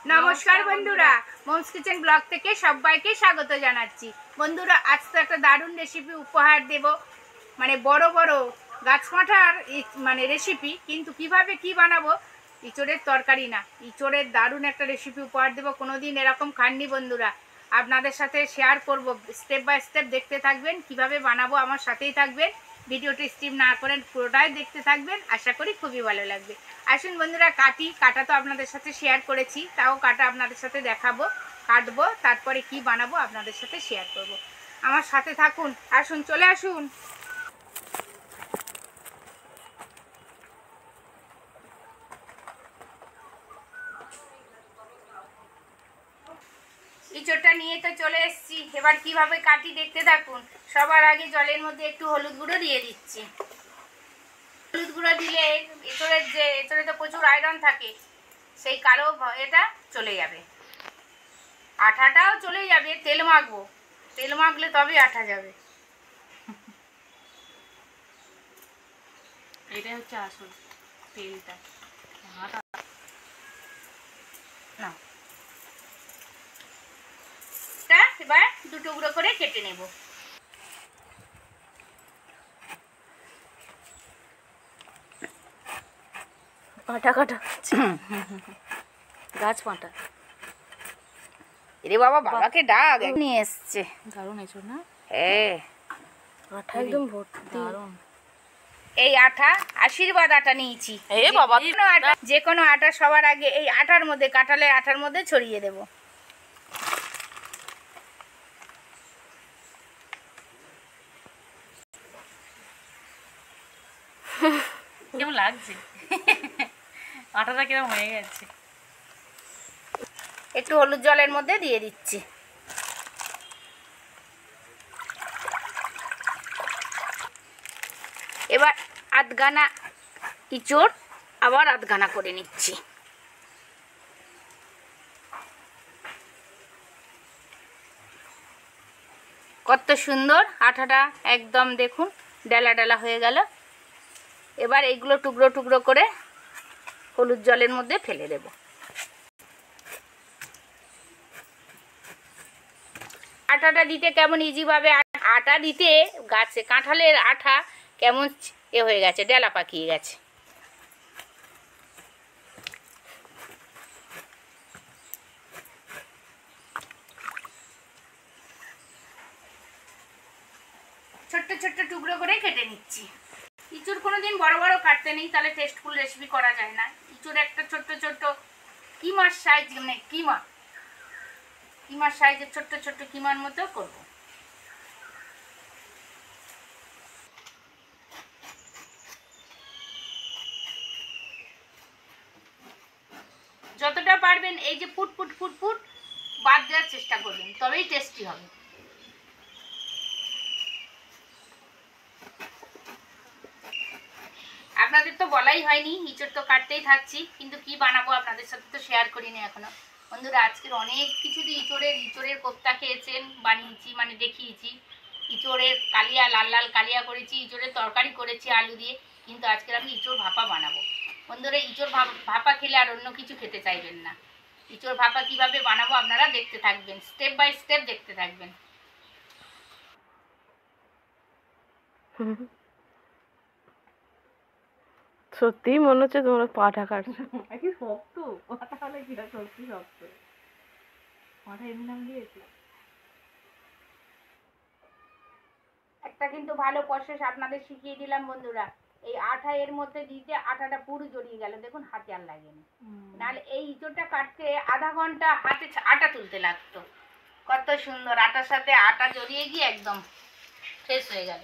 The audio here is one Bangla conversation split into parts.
নমস্কার বন্ধুরা, মমস কিচেন ব্লগ থেকে সবাইকে স্বাগত জানাচ্ছি। বন্ধুরা, আজ তো একটা দারুণ রেসিপি উপহার দেব, মানে বড় বড় গাছমাঠার মানে রেসিপি। কিন্তু কিভাবে কি বানাবো, ইঁচড়ের তরকারি না, ইঁচড়ের দারুণ একটা রেসিপি উপহার দেব। কোনোদিন এরকম খাননি বন্ধুরা, আপনাদের সাথে শেয়ার করব। স্টেপ বাই স্টেপ দেখতে থাকবেন, কিভাবে বানাবো আমার সাথেই থাকবেন। ভিডিওটি স্কিপ না করেন পুরোটাই দেখতে থাকবেন, আশা করি খুবই ভালো লাগবে। আসুন বন্ধুরা, কাটা তো আপনাদের সাথে শেয়ার করেছি, তাও কাটা আপনাদের সাথে দেখাবো, কাটবো, তারপরে কি বানাবো আপনাদের সাথে শেয়ার করব। আমার সাথে থাকুন, আসুন, চলে আসুন। ইঁচড়টা নিয়ে তো চলে এসেছি, এবার কিভাবে কাটি দেখতে থাকুন। সবার আগে জলের মধ্যে একটু হলুদ গুঁড়ো দিয়ে দিচ্ছি। হলুদ গুঁড়ো দিলে এঁচড়ে তো প্রচুর আয়রন থাকে, সেই কালো এটা চলে যাবে, আঠাটাও চলে যাবে। তেল মাখবো, তেল মাখলে তবে আঠা যাবে। এটাই হচ্ছে আসল তেলটা। না, এবার দু টুকরো করে কেটে নেব। কাটা কাটা গাছ পাটা। এরে বাবা, বাবাকে ডাক, নিয়ে এসছে। দারুণ এঁচড় না? হ্যাঁ, আঠা একদম ভর্তি, দারুণ। এই আটা আশীর্বাদ আটা নিয়েছি। এ বাবা, যে কোনো আটা সবার আগে এই আটার মধ্যে, কাঁঠালের আটার মধ্যে ছড়িয়ে দেব। কেমন লাগছে? আটাটা কিরকম হয়ে গেছে। একটু হলুদ জলের মধ্যে দিয়ে দিচ্ছি। এবার আধগানা ইঁচড় আবার আধগানা করে নিচ্ছি। কত সুন্দর আঠাটা, একদম দেখুন ডালা ডালা হয়ে গেল। এবার এইগুলো টুকরো টুকরো করে হলুদ জলের মধ্যে ফেলে দেব। আটাটা দিতে কেমন ইজিভাবে, আটা দিতে গাছে কাঁঠালের আঠা কেমন হয়ে গেছে, ডেলা পাকিয়ে গেছে। ছোট্ট ছোট্ট টুকরো করে কেটে নিচ্ছি। ইঁচড় কোনোদিন বড় বড় কাটতে নেই, তাহলে টেস্টফুল রেসিপি করা যায় না। ইঁচড় একটা ছোট্ট ছোট্ট কিমার সাইজ, মানে কিমার সাইজের ছোট্ট ছোট্ট কিমার মতো করব। যতটা পারবেন এই যে ফুট ফুট ফুট ফুট বাদ দেওয়ার চেষ্টা করবেন, তবেই টেস্টি হবে। আপনাদের তো বলাই হয়নি, ইঁচড় তো কাটতেই থাকছি, কিন্তু কি বানাবো আপনাদের সাথে তো শেয়ার করিনি এখনো। বন্ধুরা, আজকের অনেক কিছু দিয়ে ইঁচড়ের কোপ্তা খেয়েছেন, বানিয়েছি, মানে দেখিয়েছি। ইঁচড়ের কালিয়া, লাল লাল কালিয়া করেছি, ইঁচড়ের তরকারি করেছি আলু দিয়ে, কিন্তু আজকের আমি ইঁচড় ভাপা বানাবো। বন্ধুরা, ইঁচড় ভাপা খেলে আর অন্য কিছু খেতে চাইবেন না। ইঁচড় ভাপা কিভাবে বানাবো আপনারা দেখতে থাকবেন, স্টেপ বাই স্টেপ দেখতে থাকবেন। সত্যি মনে হচ্ছে তোমরা পাটা কাটছো। কি শক্ত পাটা, হলে কি সত্যি শক্ত পাটা। এমনি নাম দিয়েছি। একটা কিন্তু ভালো প্রসেস আপনাদের শিখিয়ে দিলাম বন্ধুরা। এই আঠা এর মধ্যে দিতে আঠাটা পুরো জড়িয়ে গেল, দেখুন হাতে আর লাগেনি। নাহলে এই ইঁচড়টা কাটতে আধা ঘন্টা হাতে আটা তুলতে লাগতো। কত সুন্দর আটার সাথে আটা জড়িয়ে গিয়ে একদম ফ্রেশ হয়ে গেল।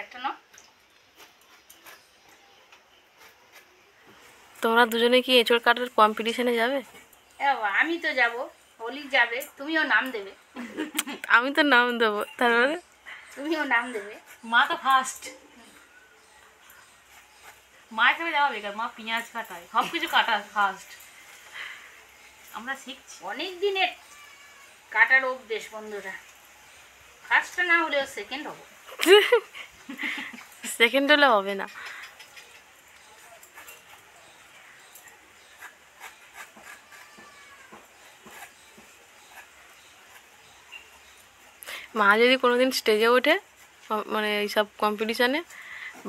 একটা না, তোমরা দুজনে কি এঁচড় কাটার কম্পিটিশনে যাবে? আমি তো যাব, হোলি যাবে, তুমিও নাম দেবে। আমি তো নাম দেবো, তারপরে তুমিও নাম দেবে। মা তো ফার্স্ট। মা এখানে যাওয়া বেকার, মা পেঁয়াজ কাটায়, সব কিছু কাটা ফার্স্ট। আমরা শিখছি, অনেক দিনের কাটার অভ্যেস বন্ধুরা। ফার্স্টটা না হলেও সেকেন্ড হবো। সেকেন্ড হলে হবে না। মা যদি কোনোদিন স্টেজে ওঠে মানে এইসব কম্পিটিশানে,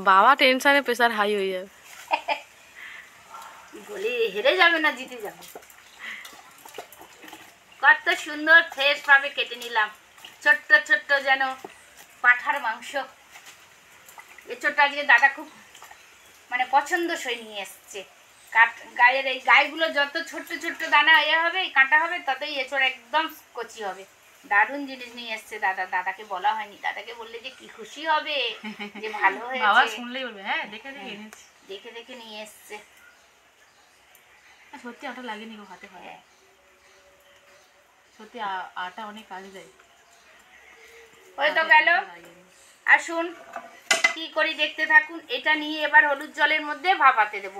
বাবা টেনশানে প্রেশার হাই হয়ে যাবে। বলে হেরে যাবে না, জিতে যাবে। কত সুন্দর ফ্রেশ ভাবে কেটে নিলাম, ছোট্ট ছোট্ট যেন পাঁঠার মাংস। এঁচোড়টা আজকে দাদা খুব মানে পছন্দসই নিয়ে এসছে। গায়ের এই গায়েগুলো যত ছোট্ট ছোট্ট দানা হবে কাঁটা হবে, ততই এঁচোড় একদম কচি হবে। দারুণ জিনিস নিয়ে এসছে দাদা। দাদাকে বলা হয়নি, দাদাকে বললে যে কি খুশি হবে যে ভালো হয়েছে। বাবা শুনলেই বলবে হ্যাঁ দেখে দেখে এনেছি, দেখে দেখে নিয়ে এসছে। সত্যি আটা লাগেনি গো হাতে, হয় সত্যি আটা অনেক কাজে দেয়। ওই তো গেল, আসুন কি করি দেখতে থাকুন। এটা নিয়ে এবার হলুদ জলের মধ্যে ভাপাতে দেব।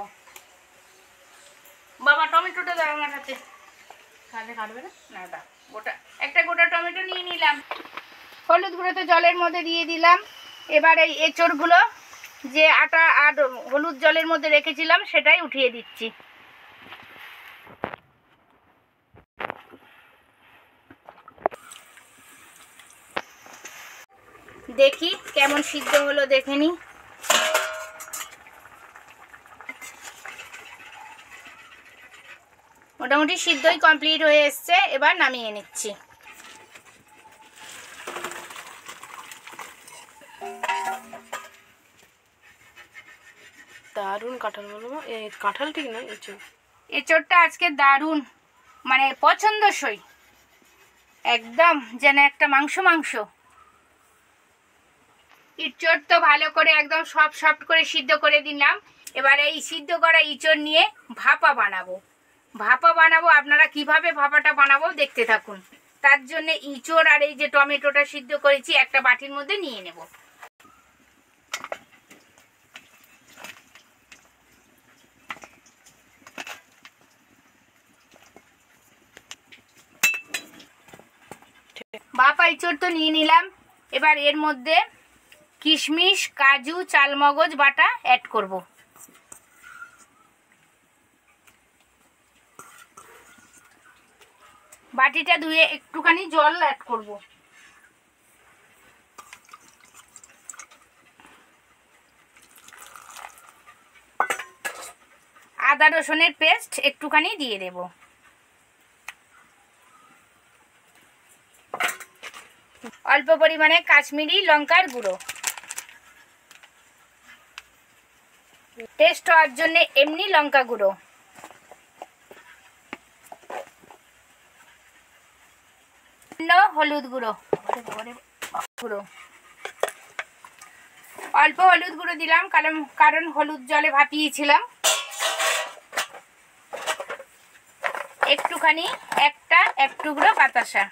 বাবা টমেটোটা দাও আমার হাতে। কাটবে না? না দা, একটা গোটা টমেটো নিয়ে নিলাম। হলুদ গুঁড়ো তো জলের মধ্যে দিয়ে দিলাম। এবার এই এঁচড়গুলো যে আটা আর হলুদ জলের মধ্যে রেখেছিলাম সেটাই উঠিয়ে দিচ্ছি। দেখি কেমন সিদ্ধ হলো, দেখে নি। মোটামুটি সিদ্ধই কমপ্লিট হয়ে এসছে, এবার নামিয়ে নিচ্ছি। দারুণ কাঁঠাল বলবো, কাঁঠাল ঠিক নয় এঁচড়। এঁচড়টা আজকে দারুণ মানে পছন্দসই, একদম যেন একটা মাংস মাংস। ইঁচড় তো ভালো করে একদম সফট করে সিদ্ধ করে দিলাম। এবার এই সিদ্ধ করা ইঁচড় নিয়ে ভাপা বানাবো। আপনারা কিভাবে ভাপাটা বানাবো দেখতে থাকুন। তার জন্য ইঁচড় আর এই যে টমেটোটা সিদ্ধ করেছি একটা বাটির মধ্যে নিয়ে নেব। ভাপা ইঁচড় তো নিয়ে নিলাম। এবার এর মধ্যে কিশমিশ, কাজু, চালমগজ বাটা অ্যাড করব। বাটিটা ধুয়ে একটুখানি জল অ্যাড করব। আদা রসুনের পেস্ট একটুখানি দিয়ে দেব। অল্প পরিমাণে কাশ্মীরি লঙ্কার গুঁড়ো, টেস্ট হওয়ার জন্য এমনি লঙ্কা গুঁড়ো, হলুদ গুঁড়ো, অল্প হলুদ গুঁড়ো দিলাম কারণ হলুদ জলে ভাপিয়েছিলাম। একটুখানি এক টুকরো বাতাসা,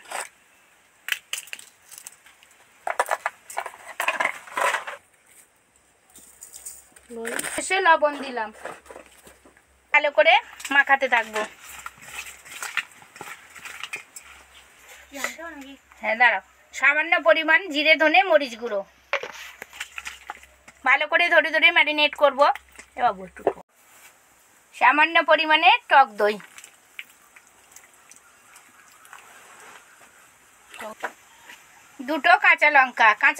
শেষে লবণ দিলাম। ভালো করে মাখাতে থাকবো। হ্যাঁ দাঁড়াও, সামান্য পরিমাণ জিরে ধনে মরিচ গুঁড়ো, ভালো করে ধরে ধরে ম্যারিনেট করব। এবার সামান্য পরিমাণে টক দই, দুটো কাঁচা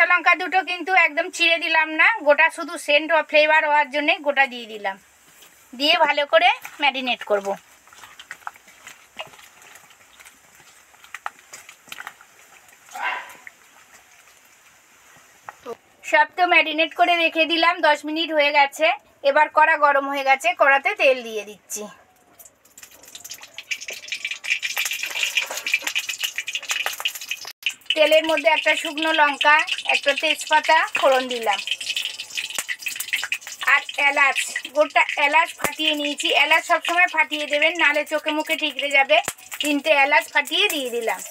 লঙ্কা দুটো কিন্তু একদম চিড়ে দিলাম না, গোটা শুধু সেন্ট ও ফ্লেভার হওয়ার জন্য গোটা দিয়ে দিলাম। দিয়ে ভালো করে ম্যারিনেট করব। সব তো ম্যারিনেট করে রেখে দিলাম, 10 মিনিট হয়ে গেছে। এবার কড়া গরম হয়ে গেছে, কড়াতে তেল দিয়ে দিচ্ছি। তেলের মধ্যে একটা শুকনো লঙ্কা, একটা তেজপাতা ফোড়ন দিলাম, আর এলাচ, গোটা এলাচ ফাটিয়ে নিয়েছি। এলাচ সবসময় ফাটিয়ে দেবেন, নালে চোখে মুখে ঠিকরে যাবে। 3টে এলাচ ফাটিয়ে দিয়ে দিলাম।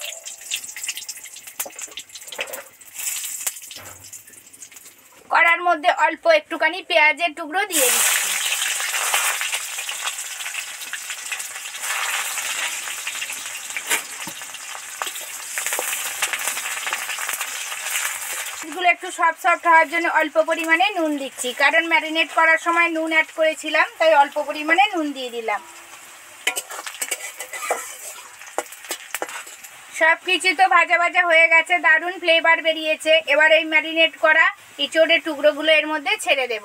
কড়ার মধ্যে অল্প একটুখানি পেঁয়াজের টুকরো দিয়ে দিচ্ছি। গুলো একটু সফট হওয়ার জন্য অল্প পরিমাণে নুন দিচ্ছি, কারণ ম্যারিনেট করার সময় নুন অ্যাড করেছিলাম, তাই অল্প পরিমাণে নুন দিয়ে দিলাম। সব কিছু তো ভাজা ভাজা হয়ে গেছে, দারুণ ফ্লেভার বেরিয়েছে। এবার এই ম্যারিনেট করা এঁচোড়ের টুকরোগুলো এর মধ্যে ছেড়ে দেব।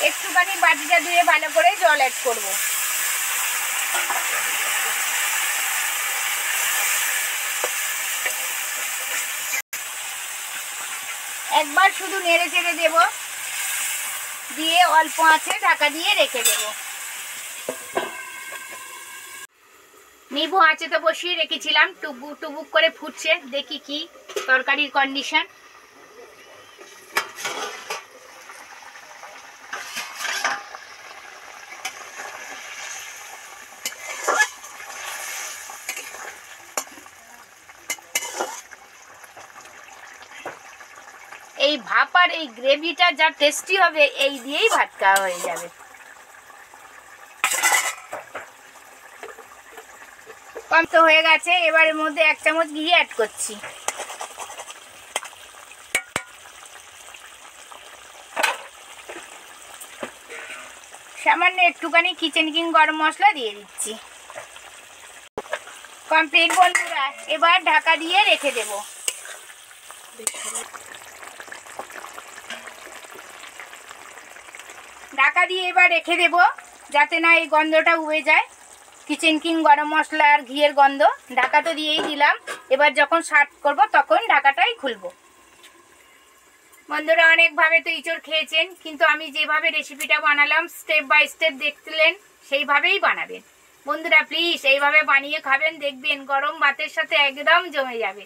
একটুখানি বাটিটা ধুয়ে ভালো করে জল অ্যাড করব। একবার শুধু নেড়ে চেড়ে দেব, দিয়ে অল্প আঁচে ঢাকা দিয়ে রেখে দেব। নিবু আঁচে তো বসিয়ে রেখেছিলাম, টুকবুক টুকবুক করে ফুটছে, দেখি কি তরকারির কন্ডিশন। এই ভাপ আর এই গ্রেভিটা যা টেস্টি হবে, এই দিয়েই ভাত খাওয়া হয়ে যাবে। কম তো হয়ে গেছে, এবার এর মধ্যে 1 চামচ ঘি অ্যাড করছি। সামান্য একটুখানি কিচেন কিং গরম মশলা দিয়ে দিচ্ছি। কমপ্লিট বন্ধুরা, এবার ঢাকা দিয়ে রেখে দেব। ঢাকা দিয়ে এবার রেখে দেব, যাতে না এই গন্ধটা উবে যায়, কিচেন কিং গরম মশলা আর ঘিয়ের গন্ধ। ঢাকা তো দিয়েই দিলাম, এবার যখন সার্ভ করব তখন ঢাকাটাই খুলবো। বন্ধুরা অনেকভাবে তো ইঁচড় খেয়েছেন, কিন্তু আমি যেভাবে রেসিপিটা বানালাম স্টেপ বাই স্টেপ দেখলেন, সেইভাবেই বানাবেন। বন্ধুরা প্লিজ এইভাবে বানিয়ে খাবেন, দেখবেন গরম ভাতের সাথে একদম জমে যাবে।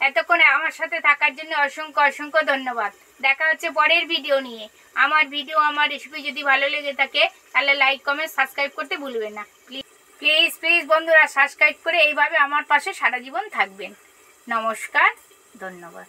এতক্ষণ আমার সাথে থাকার জন্য অসংখ্য অসংখ্য ধন্যবাদ। দেখা হচ্ছে পরের ভিডিও নিয়ে। আমার ভিডিও, আমার রেসিপি যদি ভালো লেগে থাকে তাহলে লাইক কমেন্ট সাবস্ক্রাইব করতে ভুলবেন না। প্লিজ প্লিজ বন্ধুরা সাবস্ক্রাইব করে এইভাবে আমার পাশে সারা জীবন থাকবেন। নমস্কার, ধন্যবাদ।